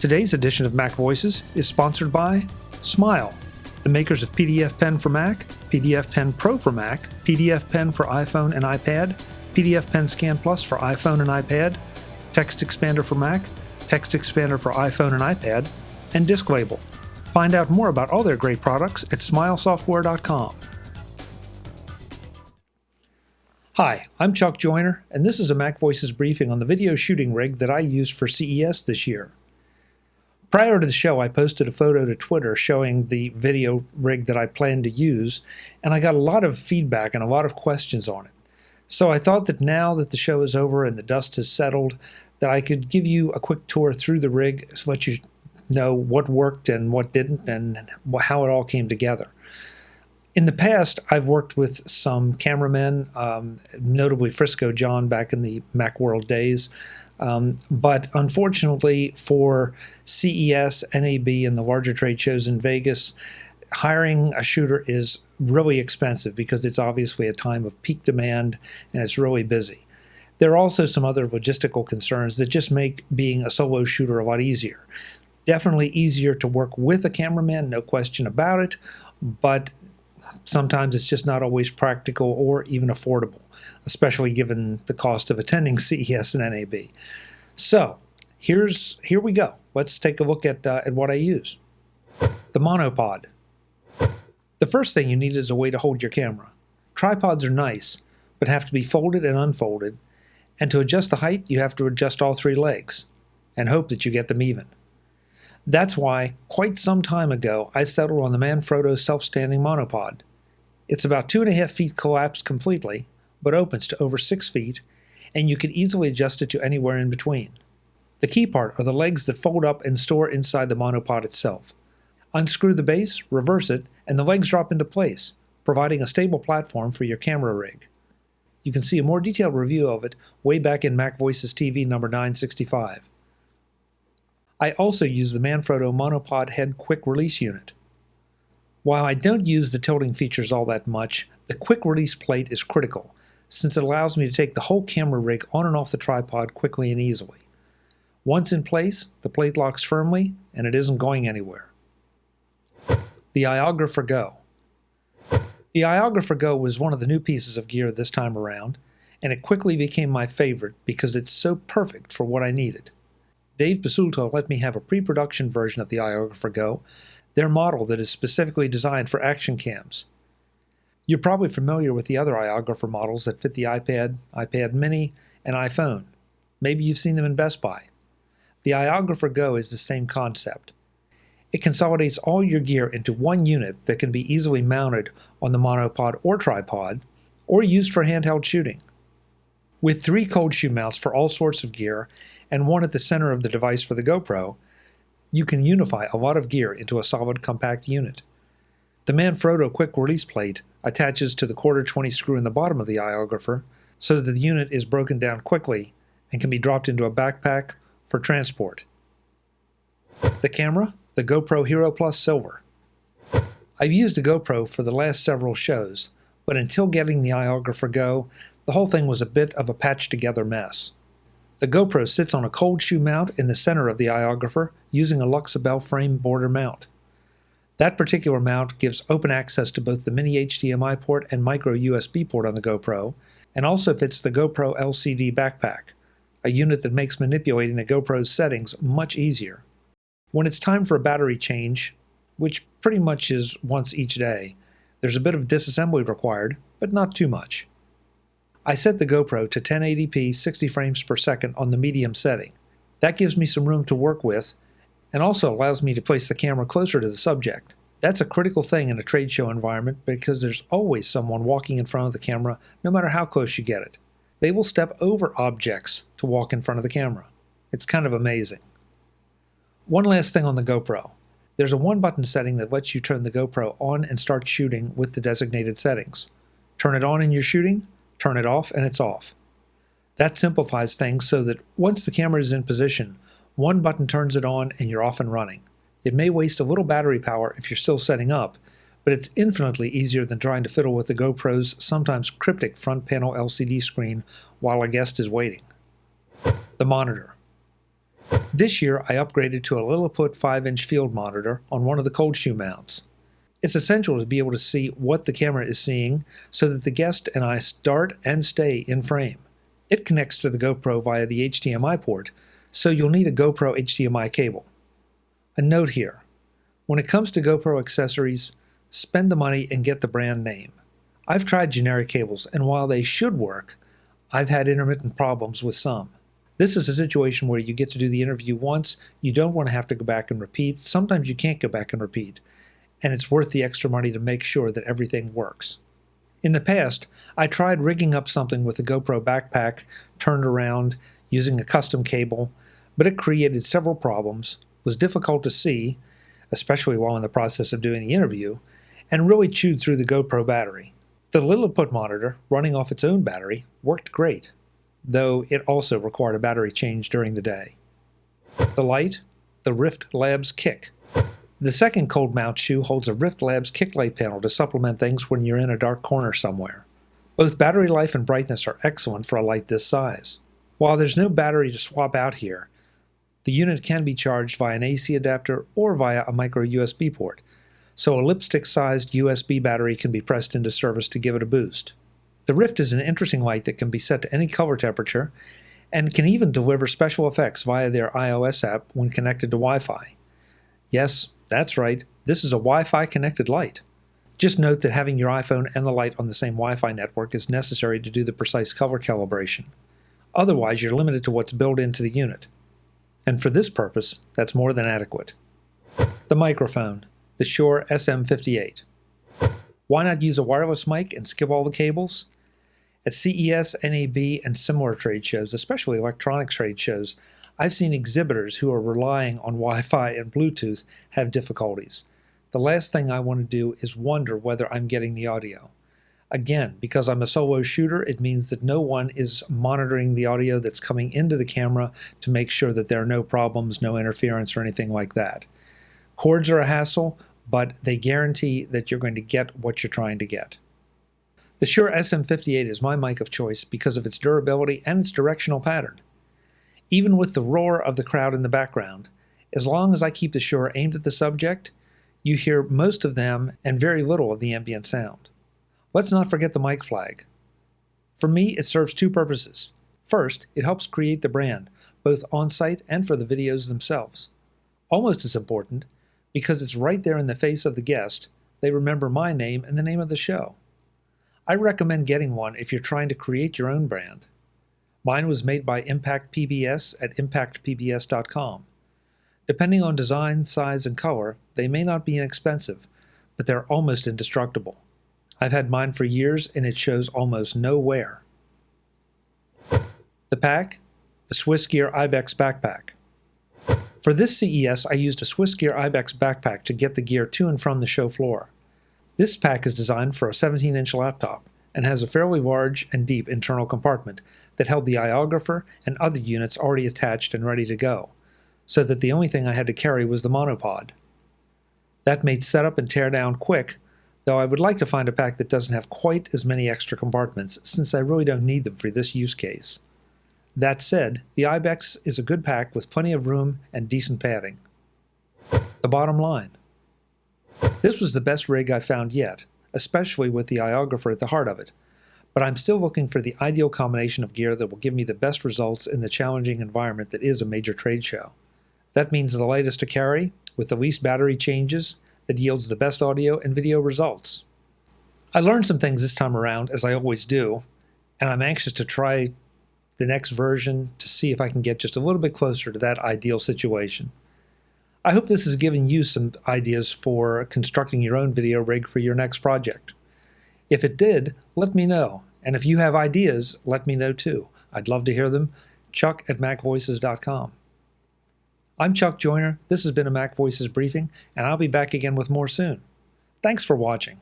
Today's edition of Mac Voices is sponsored by Smile, the makers of PDF Pen for Mac, PDF Pen Pro for Mac, PDF Pen for iPhone and iPad, PDF Pen Scan Plus for iPhone and iPad, Text Expander for Mac, Text Expander for iPhone and iPad, and Disc Label. Find out more about all their great products at smilesoftware.com. Hi, I'm Chuck Joyner, and this is a Mac Voices briefing on the video shooting rig that I used for CES this year. Prior to the show, I posted a photo to Twitter showing the video rig that I planned to use, and I got a lot of feedback and a lot of questions on it. So I thought that now that the show is over and the dust has settled, that I could give you a quick tour through the rig so that you know what worked and what didn't and how it all came together. In the past, I've worked with some cameramen, notably Frisco John back in the Macworld days. But unfortunately for CES, NAB, and the larger trade shows in Vegas, hiring a shooter is really expensive because it's obviously a time of peak demand and it's really busy. There are also some other logistical concerns that just make being a solo shooter a lot easier. Definitely easier to work with a cameraman, no question about it, but sometimes it's just not always practical or even affordable, especially given the cost of attending CES and NAB. So here we go. Let's take a look at what I use. The Monopod. The first thing you need is a way to hold your camera. Tripods are nice, but have to be folded and unfolded, and to adjust the height, you have to adjust all three legs and hope that you get them even. That's why, quite some time ago, I settled on the Manfrotto self-standing monopod. It's about 2.5 feet collapsed completely, but opens to over 6 feet, and you can easily adjust it to anywhere in between. The key part are the legs that fold up and store inside the monopod itself. Unscrew the base, reverse it, and the legs drop into place, providing a stable platform for your camera rig. You can see a more detailed review of it way back in MacVoicesTV number 965. I also use the Manfrotto monopod head quick release unit. While I don't use the tilting features all that much, the quick release plate is critical, since it allows me to take the whole camera rig on and off the tripod quickly and easily. Once in place, the plate locks firmly, and it isn't going anywhere. The iOgrapher Go. The iOgrapher Go was one of the new pieces of gear this time around, and it quickly became my favorite because it's so perfect for what I needed. Dave Basulto let me have a pre-production version of the iOgrapher Go, their model that is specifically designed for action cams. You're probably familiar with the other iOgrapher models that fit the iPad, iPad mini, and iPhone. Maybe you've seen them in Best Buy. The iOgrapher Go is the same concept. It consolidates all your gear into one unit that can be easily mounted on the monopod or tripod, or used for handheld shooting. With 3 cold shoe mounts for all sorts of gear, and one at the center of the device for the GoPro, you can unify a lot of gear into a solid compact unit. The Manfrotto quick release plate attaches to the 1/4-20 screw in the bottom of the iOgrapher so that the unit is broken down quickly and can be dropped into a backpack for transport. The camera, the GoPro Hero Plus Silver. I've used the GoPro for the last several shows, but until getting the iOgrapher Go, the whole thing was a bit of a patched-together mess. The GoPro sits on a cold shoe mount in the center of the iOgrapher using a Luxebell frame border mount. That particular mount gives open access to both the mini HDMI port and micro USB port on the GoPro, and also fits the GoPro LCD Bacpac, a unit that makes manipulating the GoPro's settings much easier. When it's time for a battery change, which pretty much is once each day, there's a bit of disassembly required, but not too much. I set the GoPro to 1080p 60 frames per second on the medium setting. That gives me some room to work with, and also allows me to place the camera closer to the subject. That's a critical thing in a trade show environment because there's always someone walking in front of the camera no matter how close you get it. They will step over objects to walk in front of the camera. It's kind of amazing. One last thing on the GoPro. There's a one-button setting that lets you turn the GoPro on and start shooting with the designated settings. Turn it on and you're shooting, turn it off and it's off. That simplifies things so that once the camera is in position, one button turns it on and you're off and running. It may waste a little battery power if you're still setting up, but it's infinitely easier than trying to fiddle with the GoPro's sometimes cryptic front panel LCD screen while a guest is waiting. The monitor. This year, I upgraded to a Lilliput 5-inch field monitor on one of the cold shoe mounts. It's essential to be able to see what the camera is seeing so that the guest and I start and stay in frame. It connects to the GoPro via the HDMI port, so you'll need a GoPro HDMI cable. A note here, when it comes to GoPro accessories, spend the money and get the brand name. I've tried generic cables, and while they should work, I've had intermittent problems with some. This is a situation where you get to do the interview once, you don't want to have to go back and repeat, sometimes you can't go back and repeat, and it's worth the extra money to make sure that everything works. In the past, I tried rigging up something with the GoPro Bacpac turned around using a custom cable, but it created several problems, was difficult to see, especially while in the process of doing the interview, and really chewed through the GoPro battery. The Lilliput monitor, running off its own battery, worked great, though it also required a battery change during the day. The light, the Rift Labs Kick. The second cold mount shoe holds a Rift Labs kick light panel to supplement things when you're in a dark corner somewhere. Both battery life and brightness are excellent for a light this size. While there's no battery to swap out here, the unit can be charged via an AC adapter or via a micro USB port, so a lipstick-sized USB battery can be pressed into service to give it a boost. The Rift is an interesting light that can be set to any color temperature and can even deliver special effects via their iOS app when connected to Wi-Fi. Yes, that's right, this is a Wi-Fi connected light. Just note that having your iPhone and the light on the same Wi-Fi network is necessary to do the precise color calibration. Otherwise, you're limited to what's built into the unit. And for this purpose, that's more than adequate. The microphone, the Shure SM58. Why not use a wireless mic and skip all the cables? At CES, NAB, and similar trade shows, especially electronics trade shows, I've seen exhibitors who are relying on Wi-Fi and Bluetooth have difficulties. The last thing I want to do is wonder whether I'm getting the audio. Again, because I'm a solo shooter, it means that no one is monitoring the audio that's coming into the camera to make sure that there are no problems, no interference, or anything like that. Cords are a hassle, but they guarantee that you're going to get what you're trying to get. The Shure SM58 is my mic of choice because of its durability and its directional pattern. Even with the roar of the crowd in the background, as long as I keep the Shure aimed at the subject, you hear most of them and very little of the ambient sound. Let's not forget the mic flag. For me, it serves two purposes. First, it helps create the brand, both on-site and for the videos themselves. Almost as important, because it's right there in the face of the guest, they remember my name and the name of the show. I recommend getting one if you're trying to create your own brand. Mine was made by Impact PBS at impactpbs.com. Depending on design, size, and color, they may not be inexpensive, but they're almost indestructible. I've had mine for years and it shows almost no wear. The pack, the Swissgear Ibex Backpack. For this CES, I used a Swissgear Ibex backpack to get the gear to and from the show floor. This pack is designed for a 17-inch laptop and has a fairly large and deep internal compartment that held the iOgrapher and other units already attached and ready to go, so that the only thing I had to carry was the Monopod. That made setup and teardown quick, though I would like to find a pack that doesn't have quite as many extra compartments, since I really don't need them for this use case. That said, the Ibex is a good pack with plenty of room and decent padding. The bottom line. This was the best rig I've found yet, especially with the iOgrapher at the heart of it, but I'm still looking for the ideal combination of gear that will give me the best results in the challenging environment that is a major trade show. That means the lightest to carry, with the least battery changes, that yields the best audio and video results. I learned some things this time around, as I always do, and I'm anxious to try the next version to see if I can get just a little bit closer to that ideal situation. I hope this has given you some ideas for constructing your own video rig for your next project. If it did, let me know, and if you have ideas, let me know too. I'd love to hear them. Chuck at MacVoices.com. I'm Chuck Joyner. This has been a Mac Voices briefing, and I'll be back again with more soon. Thanks for watching.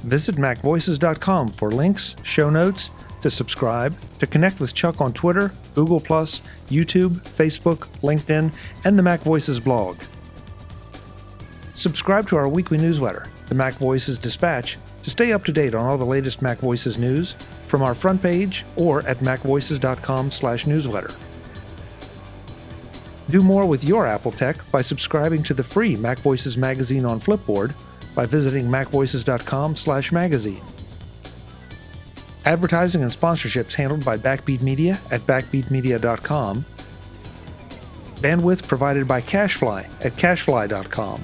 Visit MacVoices.com for links, show notes, to subscribe, to connect with Chuck on Twitter, Google+, YouTube, Facebook, LinkedIn, and the Mac Voices blog. Subscribe to our weekly newsletter, the Mac Voices Dispatch, to to stay up to date on all the latest MacVoices news from our front page or at macvoices.com/newsletter. Do more with your Apple tech by subscribing to the free MacVoices magazine on Flipboard by visiting macvoices.com/magazine. Advertising and sponsorships handled by Backbeat Media at backbeatmedia.com. Bandwidth provided by CacheFly at cachefly.com.